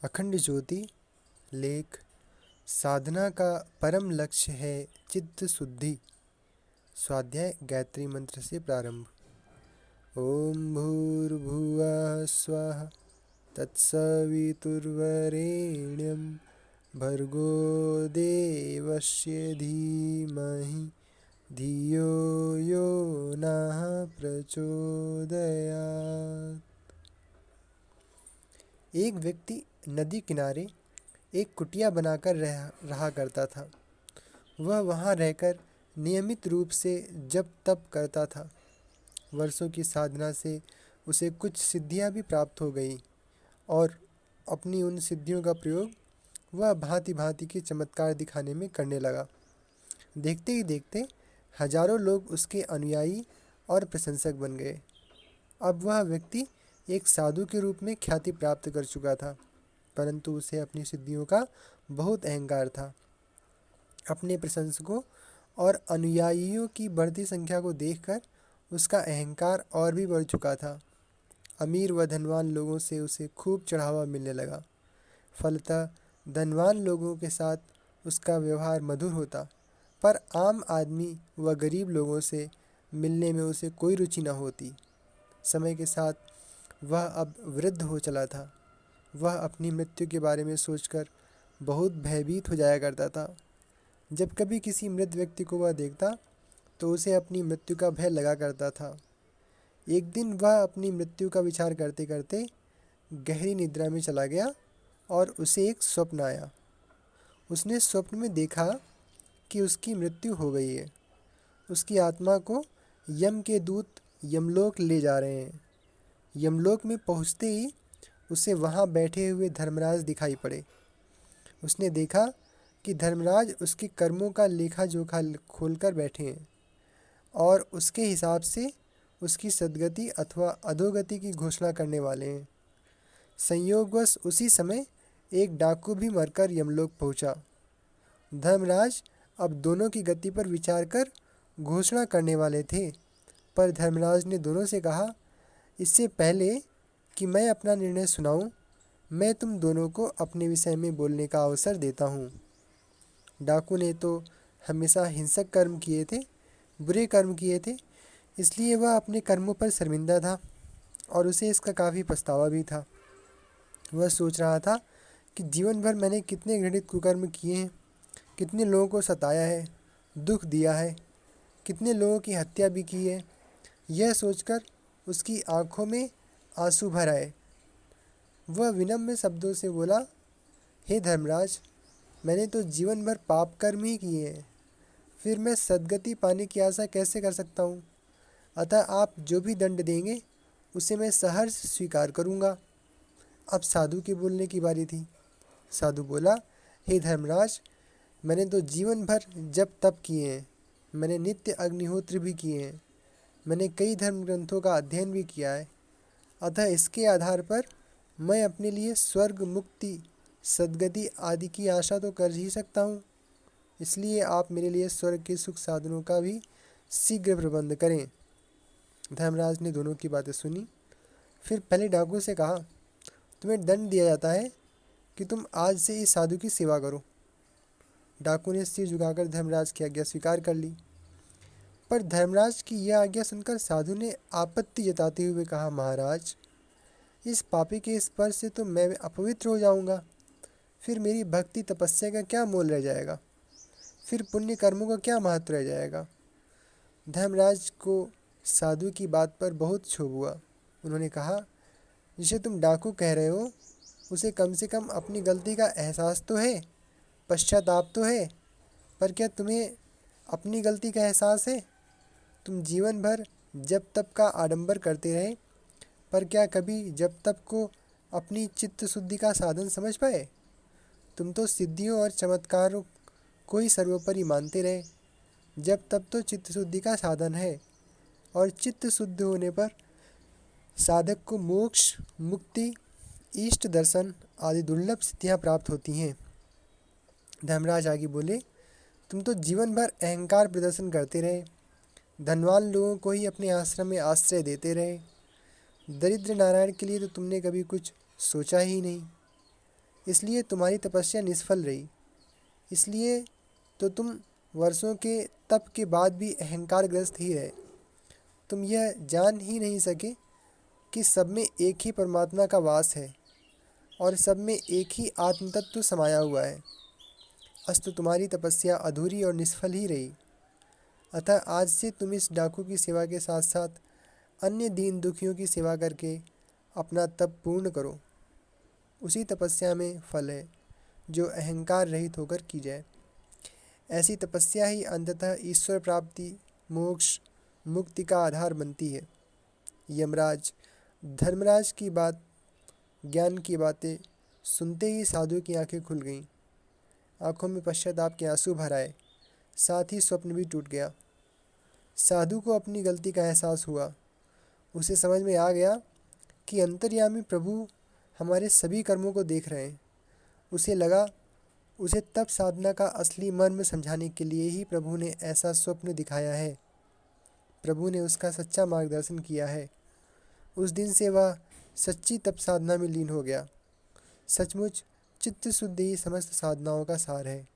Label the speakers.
Speaker 1: अखंड ज्योति। लेख। साधना का परम लक्ष्य है चित्त शुद्धि। स्वाध्याय गायत्री मंत्र से प्रारंभ। ओम भूर्भुवः स्वः तत्सवितुर्वरेण्यं भर्गो देवस्य धीमहि धियो यो नः प्रचोदयात्। एक व्यक्ति नदी किनारे एक कुटिया बनाकर रहा करता था। वह वहाँ रहकर नियमित रूप से जप तप करता था। वर्षों की साधना से उसे कुछ सिद्धियाँ भी प्राप्त हो गई और अपनी उन सिद्धियों का प्रयोग वह भांति भांति के चमत्कार दिखाने में करने लगा। देखते ही देखते हजारों लोग उसके अनुयायी और प्रशंसक बन गए। अब वह व्यक्ति एक साधु के रूप में ख्याति प्राप्त कर चुका था, परंतु उसे अपनी सिद्धियों का बहुत अहंकार था। अपने प्रशंसकों और अनुयायियों की बढ़ती संख्या को देखकर उसका अहंकार और भी बढ़ चुका था। अमीर व धनवान लोगों से उसे खूब चढ़ावा मिलने लगा। फलतः धनवान लोगों के साथ उसका व्यवहार मधुर होता, पर आम आदमी व गरीब लोगों से मिलने में उसे कोई रुचि न होती। समय के साथ वह अब वृद्ध हो चला था। वह अपनी मृत्यु के बारे में सोचकर बहुत भयभीत हो जाया करता था। जब कभी किसी मृत व्यक्ति को वह देखता तो उसे अपनी मृत्यु का भय लगा करता था। एक दिन वह अपनी मृत्यु का विचार करते करते गहरी निद्रा में चला गया और उसे एक स्वप्न आया। उसने स्वप्न में देखा कि उसकी मृत्यु हो गई है। उसकी आत्मा को यम के दूत यमलोक ले जा रहे हैं। यमलोक में पहुँचते ही उसे वहाँ बैठे हुए धर्मराज दिखाई पड़े। उसने देखा कि धर्मराज उसके कर्मों का लेखा जोखा खोलकर बैठे हैं और उसके हिसाब से उसकी सद्गति अथवा अधोगति की घोषणा करने वाले हैं। संयोगवश उसी समय एक डाकू भी मरकर यमलोक पहुंचा। धर्मराज अब दोनों की गति पर विचार कर घोषणा करने वाले थे, पर धर्मराज ने दोनों से कहा, इससे पहले कि मैं अपना निर्णय सुनाऊं, मैं तुम दोनों को अपने विषय में बोलने का अवसर देता हूँ। डाकू ने तो हमेशा हिंसक कर्म किए थे, बुरे कर्म किए थे, इसलिए वह अपने कर्मों पर शर्मिंदा था और उसे इसका काफ़ी पछतावा भी था। वह सोच रहा था कि जीवन भर मैंने कितने घृणित कुकर्म किए हैं, कितने लोगों को सताया है, दुख दिया है, कितने लोगों की हत्या भी की है। यह सोचकर उसकी आंखों में आंसू भर आए। वह विनम्र शब्दों से बोला, हे धर्मराज, मैंने तो जीवन भर पाप कर्म ही किए हैं, फिर मैं सद्गति पाने की आशा कैसे कर सकता हूँ। अतः आप जो भी दंड देंगे उसे मैं सहर्ष स्वीकार करूँगा। अब साधु के बोलने की बारी थी। साधु बोला, हे धर्मराज, मैंने तो जीवन भर जप तप किए हैं, मैंने नित्य अग्निहोत्र भी किए हैं, मैंने कई धर्म ग्रंथों का अध्ययन भी किया है। अतः इसके आधार पर मैं अपने लिए स्वर्ग मुक्ति सद्गति आदि की आशा तो कर ही सकता हूँ। इसलिए आप मेरे लिए स्वर्ग के सुख साधनों का भी शीघ्र प्रबंध करें। धर्मराज ने दोनों की बातें सुनी। फिर पहले डाकू से कहा, तुम्हें दंड दिया जाता है कि तुम आज से इस साधु की सेवा करो। डाकू ने सिर झुकाकर धर्मराज की आज्ञा स्वीकार कर ली। पर धर्मराज की यह आज्ञा सुनकर साधु ने आपत्ति जताते हुए कहा, महाराज, इस पापी के स्पर्श से तो मैं अपवित्र हो जाऊंगा। फिर मेरी भक्ति तपस्या का क्या मोल रह जाएगा, फिर पुण्य कर्मों का क्या महत्व रह जाएगा। धर्मराज को साधु की बात पर बहुत क्षोभ हुआ। उन्होंने कहा, जिसे तुम डाकू कह रहे हो उसे कम से कम अपनी गलती का एहसास तो है, पश्चाताप तो है, पर क्या तुम्हें अपनी गलती का एहसास है? तुम जीवन भर जप तप का आडंबर करते रहे, पर क्या कभी जप तप को अपनी चित्त शुद्धि का साधन समझ पाए? तुम तो सिद्धियों और चमत्कारों को ही सर्वोपरि मानते रहे। जप तप तो चित्त शुद्धि का साधन है और चित्त शुद्ध होने पर साधक को मोक्ष, मुक्ति, इष्ट दर्शन आदि दुर्लभ सिद्धियाँ प्राप्त होती हैं। धर्मराज आगे बोले, तुम तो जीवन भर अहंकार प्रदर्शन करते रहे, धनवान लोगों को ही अपने आश्रम में आश्रय देते रहे। दरिद्र नारायण के लिए तो तुमने कभी कुछ सोचा ही नहीं। इसलिए तुम्हारी तपस्या निष्फल रही। इसलिए तो तुम वर्षों के तप के बाद भी अहंकारग्रस्त ही रहे। तुम यह जान ही नहीं सके कि सब में एक ही परमात्मा का वास है और सब में एक ही आत्मतत्व समाया हुआ है। अस्तु तुम्हारी तपस्या अधूरी और निष्फल ही रही। अतः आज से तुम इस डाकू की सेवा के साथ साथ अन्य दीन दुखियों की सेवा करके अपना तप पूर्ण करो। उसी तपस्या में फल है जो अहंकार रहित होकर की जाए। ऐसी तपस्या ही अंततः ईश्वर प्राप्ति, मोक्ष, मुक्ति का आधार बनती है। यमराज, धर्मराज की बात, ज्ञान की बातें सुनते ही साधु की आंखें खुल गईं। आंखों में पश्चाताप के आंसू भर आए, साथ ही स्वप्न भी टूट गया। साधु को अपनी गलती का एहसास हुआ। उसे समझ में आ गया कि अंतर्यामी प्रभु हमारे सभी कर्मों को देख रहे हैं। उसे लगा उसे तप साधना का असली मर्म समझाने के लिए ही प्रभु ने ऐसा स्वप्न दिखाया है। प्रभु ने उसका सच्चा मार्गदर्शन किया है। उस दिन से वह सच्ची तप साधना में लीन हो गया। सचमुच चित्त शुद्धि ही समस्त साधनाओं का सार है।